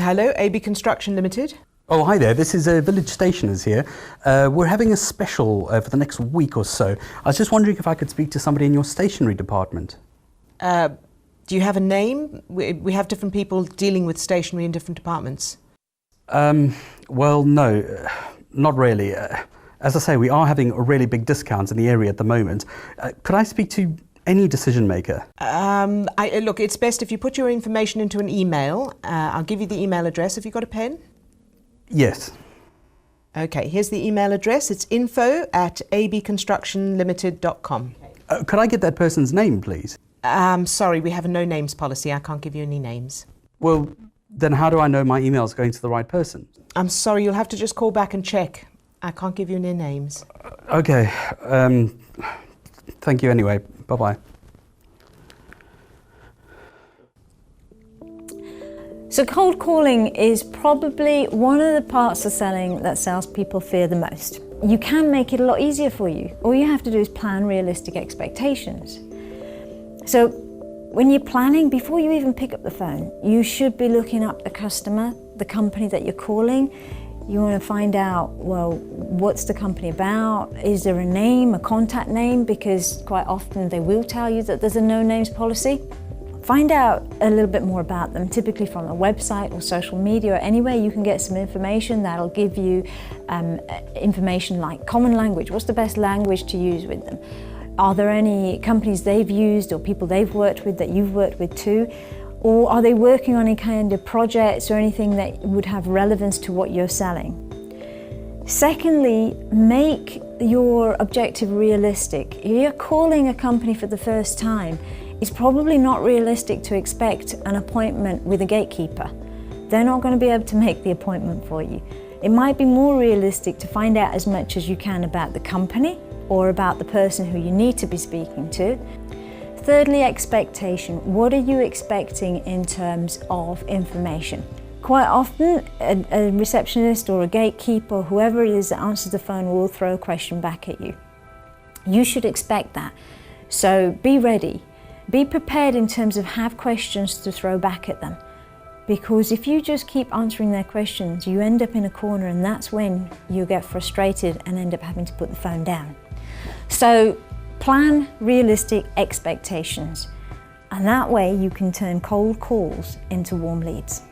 Hello, AB Construction Limited. Oh, hi there. This is Village Stationers here. We're having a special for the next week or so. I was just wondering if I could speak to somebody in your stationery department. Do you have a name? We have different people dealing with stationery in different departments. Well, no, not really. As I say, we are having really big discounts in the area at the moment. Could I speak to any decision maker? Look, it's best if you put your information into an email. I'll give you the email address. Have you got a pen? Yes. Okay, here's the email address. It's info@abconstructionlimited.com. Could I get that person's name, please? Sorry, we have a no names policy. I can't give you any names. Well, then how do I know my email's going to the right person? I'm sorry, you'll have to just call back and check. I can't give you any names. Okay. Thank you anyway. Bye-bye. So cold calling is probably one of the parts of selling that salespeople fear the most. You can make it a lot easier for you. All you have to do is plan realistic expectations. So when you're planning, before you even pick up the phone, you should be looking up the customer, the company that you're calling. You want to find out, well, what's the company about? Is there a name, a contact name? Because quite often they will tell you that there's a no names policy. Find out a little bit more about them, typically from a website or social media or anywhere you can get some information that'll give you information like common language. What's the best language to use with them? Are there any companies they've used or people they've worked with that you've worked with too? Or are they working on any kind of projects or anything that would have relevance to what you're selling? Secondly, make your objective realistic. If you're calling a company for the first time, it's probably not realistic to expect an appointment with a gatekeeper. They're not going to be able to make the appointment for you. It might be more realistic to find out as much as you can about the company or about the person who you need to be speaking to. Thirdly, expectation. What are you expecting in terms of information? Quite often, a receptionist or a gatekeeper, whoever it is that answers the phone, will throw a question back at you. You should expect that. So be ready. Be prepared in terms of have questions to throw back at them. Because if you just keep answering their questions, you end up in a corner, and that's when you get frustrated and end up having to put the phone down. So plan realistic expectations, and that way you can turn cold calls into warm leads.